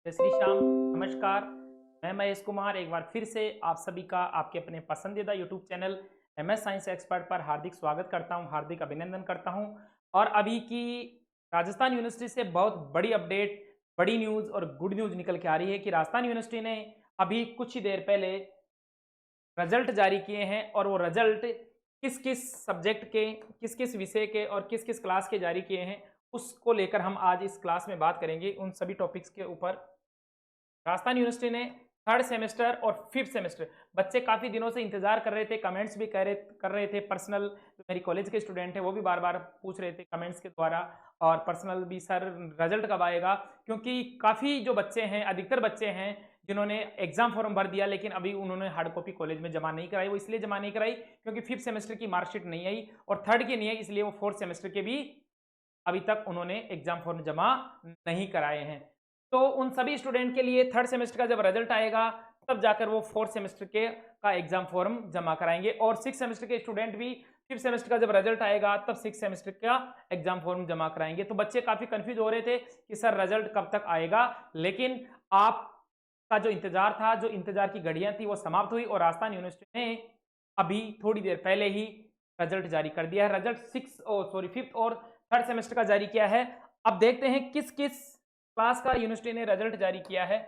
जय श्री श्याम। नमस्कार। मैं महेश कुमार एक बार फिर से आप सभी का आपके अपने पसंदीदा YouTube channel MS science expert पर हार्दिक स्वागत करता हूं, हार्दिक अभिनंदन करता हूं। और अभी की राजस्थान यूनिवर्सिटी से बहुत बड़ी अपडेट, बड़ी न्यूज़ और गुड न्यूज़ निकल के आ रही है कि राजस्थान यूनिवर्सिटी ने अभी कुछ ही देर पहले रिजल्ट जारी किए हैं और वो रिजल्ट किस किस सब्जेक्ट के, किस किस विषय के और किस किस क्लास के जारी किए हैं, उसको लेकर हम आज इस क्लास में बात करेंगे उन सभी टॉपिक्स के ऊपर। राजस्थान यूनिवर्सिटी ने थर्ड सेमेस्टर और फिफ्थ सेमेस्टर, बच्चे काफ़ी दिनों से इंतजार कर रहे थे, कमेंट्स भी कर रहे थे। पर्सनल जो मेरी कॉलेज के स्टूडेंट है वो भी बार बार पूछ रहे थे कमेंट्स के द्वारा, और पर्सनल भी, सर रिजल्ट कब आएगा। क्योंकि काफ़ी जो बच्चे हैं, अधिकतर बच्चे हैं जिन्होंने एग्जाम फॉर्म भर दिया लेकिन अभी उन्होंने हार्ड कॉपी कॉलेज में जमा नहीं कराई। वो इसलिए जमा नहीं कराई क्योंकि फिफ्थ सेमेस्टर की मार्कशीट नहीं आई और थर्ड की नहीं है, इसलिए वो फोर्थ सेमेस्टर के भी अभी तक उन्होंने एग्जाम फॉर्म जमा नहीं कराए हैं। तो उन सभी स्टूडेंट के लिए थर्ड सेमेस्टर का जब रिजल्ट आएगा तब जाकर वो फोर्थ सेमेस्टर के का एग्जाम फॉर्म जमा कराएंगे, और सिक्स सेमेस्टर के स्टूडेंट भी फिफ्थ सेमेस्टर का जब रिजल्ट आएगा तब सिक्स सेमेस्टर का एग्जाम फॉर्म जमा कराएंगे। तो बच्चे काफी कंफ्यूज हो रहे थे कि सर रिजल्ट कब तक आएगा, लेकिन आपका जो इंतजार था, जो इंतजार की घड़ियां थी, वो समाप्त हुई और राजस्थान यूनिवर्सिटी ने अभी थोड़ी देर पहले ही रिजल्ट जारी कर दिया है। रिजल्ट फिफ्थ और थर्ड सेमेस्टर का जारी किया है। अब देखते हैं किस किस क्लास का यूनिवर्सिटी ने रिजल्ट जारी किया है,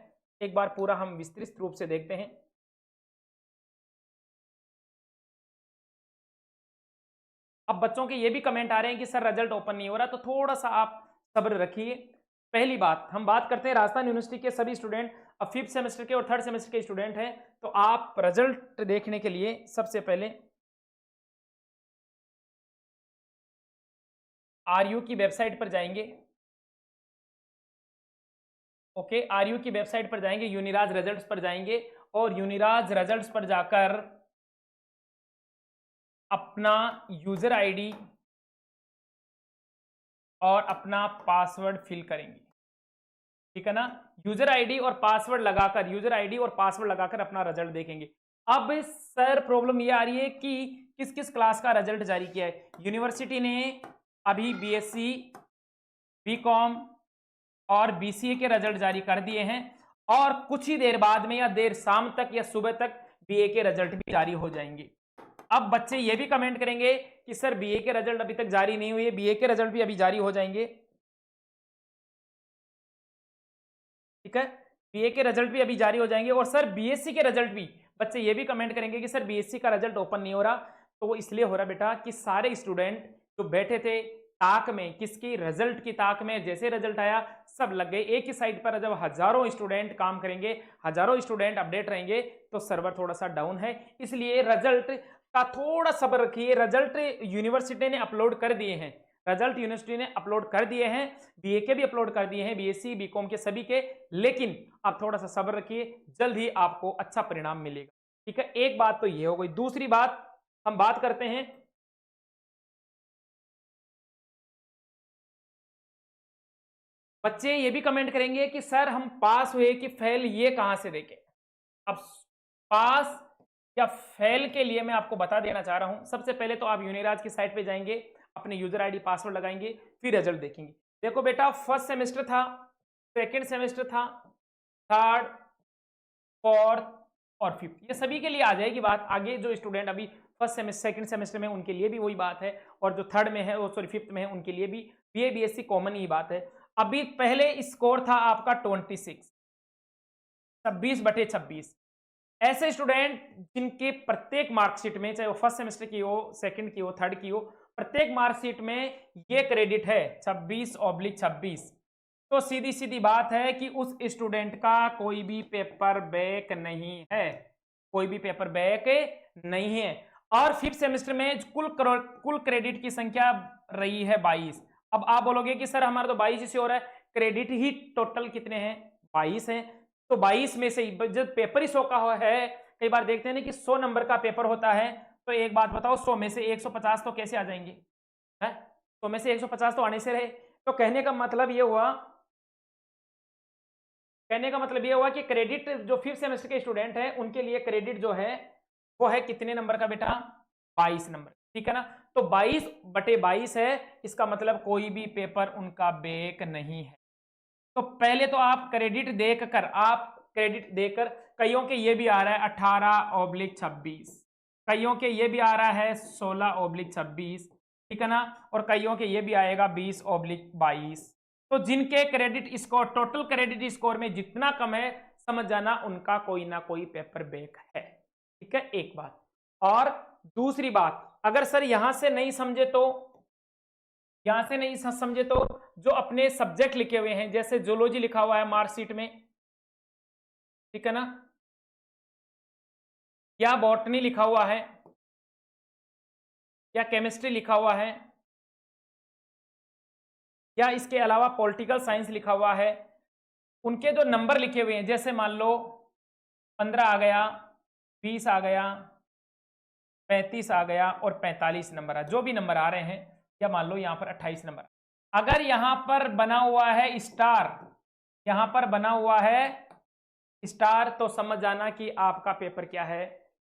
एक बार पूरा हम विस्तृत रूप से देखते हैं। अब बच्चों के ये भी कमेंट आ रहे हैं कि सर रिजल्ट ओपन नहीं हो रहा, तो थोड़ा सा आप सब्र रखिए। पहली बात हम बात करते हैं राजस्थान यूनिवर्सिटी के सभी स्टूडेंट, अब फिफ्थ सेमेस्टर के और थर्ड सेमेस्टर के स्टूडेंट हैं। तो आप रिजल्ट देखने के लिए सबसे पहले आरयू की वेबसाइट पर जाएंगे। ओके, आरयू की वेबसाइट पर जाएंगे, यूनिराज रिजल्ट्स पर जाएंगे और यूनिराज रिजल्ट्स पर जाकर अपना यूजर आईडी और अपना पासवर्ड फिल करेंगे। ठीक है ना, यूजर आईडी और पासवर्ड लगाकर अपना रिजल्ट देखेंगे। अब सर प्रॉब्लम ये आ रही है कि किस किस क्लास का रिजल्ट जारी किया है यूनिवर्सिटी ने। अभी बीएससी, बीकॉम और बीसीए के रिजल्ट जारी कर दिए हैं और कुछ ही देर बाद में या देर शाम तक या सुबह तक बीए के रिजल्ट भी जारी हो जाएंगे। अब बच्चे ये भी कमेंट करेंगे कि सर बीए के रिजल्ट अभी तक जारी नहीं हुए, बीए के रिजल्ट भी अभी जारी हो जाएंगे। ठीक है, बीए के रिजल्ट भी अभी जारी हो जाएंगे। और सर बीएससी के रिजल्ट भी, बच्चे ये भी कमेंट करेंगे कि सर बीएससी का रिजल्ट ओपन नहीं हो रहा। तो वो इसलिए हो रहा बेटा कि सारे स्टूडेंट जो बैठे थे ताक में, किसकी, रिजल्ट की ताक में, जैसे रिजल्ट आया सब लग गए एक ही साइड पर। जब हजारों स्टूडेंट काम करेंगे, हजारों स्टूडेंट अपडेट रहेंगे तो सर्वर थोड़ा सा डाउन है, इसलिए रिजल्ट का थोड़ा सब्र रखिए। रिजल्ट यूनिवर्सिटी ने अपलोड कर दिए हैं, रिजल्ट यूनिवर्सिटी ने अपलोड कर दिए हैं, बीए के भी अपलोड कर दिए हैं, बीएससी बीकॉम के सभी के। लेकिन आप थोड़ा सा सब्र रखिए, जल्द ही आपको अच्छा परिणाम मिलेगा। ठीक है, एक बात तो ये हो गई। दूसरी बात हम बात करते हैं, बच्चे ये भी कमेंट करेंगे कि सर हम पास हुए कि फेल, ये कहां से देखें। अब पास या फेल के लिए मैं आपको बता देना चाह रहा हूं। सबसे पहले तो आप यूनिराज की साइट पे जाएंगे, अपने यूजर आईडी पासवर्ड लगाएंगे, फिर रिजल्ट देखेंगे। देखो बेटा, फर्स्ट सेमेस्टर था, सेकेंड सेमेस्टर था, थर्ड, फोर्थ और फिफ्थ, ये सभी के लिए आ जाएगी बात। आगे जो स्टूडेंट अभी फर्स्ट सेमेस्टर सेकंड सेमेस्टर में, उनके लिए भी वही बात है, और जो थर्ड में है, वो सॉरी फिफ्थ में है, उनके लिए भी बीए बीएससी कॉमन ही बात है। अभी पहले स्कोर था आपका 26, 26/26। ऐसे स्टूडेंट जिनके प्रत्येक मार्कशीट में, चाहे वो फर्स्ट सेमेस्टर की हो, सेकंड की हो, थर्ड की हो, प्रत्येक मार्कशीट में ये क्रेडिट है 26/26, तो सीधी सीधी बात है कि उस स्टूडेंट का कोई भी पेपर बैक नहीं है, कोई भी पेपर बैक नहीं है। और फिफ्थ सेमेस्टर में कुल क्रेडिट की संख्या रही है 22। अब आप बोलोगे कि सर हमारा तो 22 से हो रहा है, क्रेडिट ही टोटल कितने हैं, 22 हैं। तो 22 में से जब पेपर ही 100 का है, कई बार देखते हैं ना कि 100 नंबर का पेपर होता है, तो एक बात बताओ, 100 में से 150 तो कैसे आ जाएंगे, है 100 में से 150 तो आने से रहे। तो कहने का मतलब ये हुआ कि क्रेडिट जो फिफ्थ सेमेस्टर के स्टूडेंट हैं उनके लिए क्रेडिट जो है वो है कितने नंबर का बेटा, 22 नंबर। ठीक है ना, तो 22/22 है, इसका मतलब कोई भी पेपर उनका बैक नहीं है। तो पहले तो आप क्रेडिट देकर कईयों के ये भी आ रहा है 18/26, कईयों के ये भी आ रहा है 16/26, ठीक है ना, और कईयों के ये भी आएगा 20/22। तो जिनके credit score total credit score में जितना कम है, समझ जाना उनका कोई ना कोई पेपर बैक है, ठीक है, एक बात। और दूसरी बात, अगर सर यहां से नहीं समझे तो जो अपने सब्जेक्ट लिखे हुए हैं, जैसे जूलॉजी लिखा हुआ है मार्कशीट में, ठीक है ना, या बॉटनी लिखा हुआ है, या केमिस्ट्री लिखा हुआ है, या इसके अलावा पॉलिटिकल साइंस लिखा हुआ है, उनके जो नंबर लिखे हुए हैं, जैसे मान लो 15 आ गया, 20 आ गया, 35 आ गया और 45 नंबर आ, जो भी नंबर आ रहे हैं, या मान लो यहां पर 28 नंबर, अगर यहां पर बना हुआ है स्टार, यहां पर बना हुआ है स्टार, तो समझ जाना कि आपका पेपर क्या है,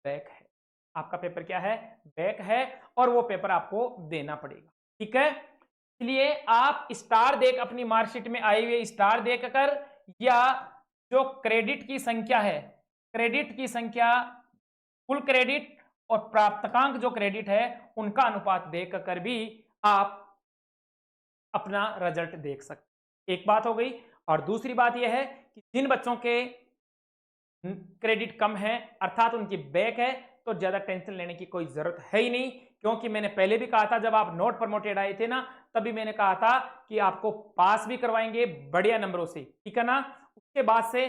बैक है। आपका पेपर क्या है, बैक है, और वो पेपर आपको देना पड़ेगा, ठीक है। इसलिए आप स्टार देख, अपनी मार्कशीट में आए हुए स्टार देखकर, या जो क्रेडिट की संख्या है, क्रेडिट की संख्या, कुल क्रेडिट और प्राप्तांक जो क्रेडिट है, उनका अनुपात देखकर भी आप अपना रिजल्ट देख सकते। एक बात हो गई। और दूसरी बात यह है कि जिन बच्चों के क्रेडिट कम है, अर्थात उनकी बैक है, तो ज्यादा टेंशन लेने की कोई जरूरत है ही नहीं, क्योंकि मैंने पहले भी कहा था, जब आप नॉट प्रमोटेड आए थे ना, तभी मैंने कहा था कि आपको पास भी करवाएंगे बढ़िया नंबरों से, ठीक है ना। उसके बाद से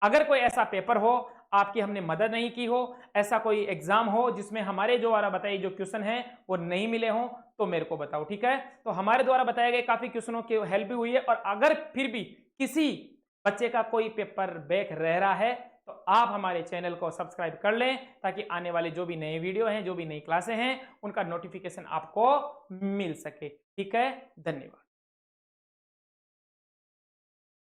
अगर कोई ऐसा पेपर हो, आपकी हमने मदद नहीं की हो, ऐसा कोई एग्जाम हो जिसमें हमारे द्वारा बताए जो क्वेश्चन है वो नहीं मिले हों, तो मेरे को बताओ, ठीक है। तो हमारे द्वारा बताए गए काफी क्वेश्चनों की हेल्प भी हुई है। और अगर फिर भी किसी बच्चे का कोई पेपर बैक रह रहा है, तो आप हमारे चैनल को सब्सक्राइब कर लें, ताकि आने वाले जो भी नए वीडियो हैं, जो भी नई क्लासें हैं, उनका नोटिफिकेशन आपको मिल सके, ठीक है। धन्यवाद।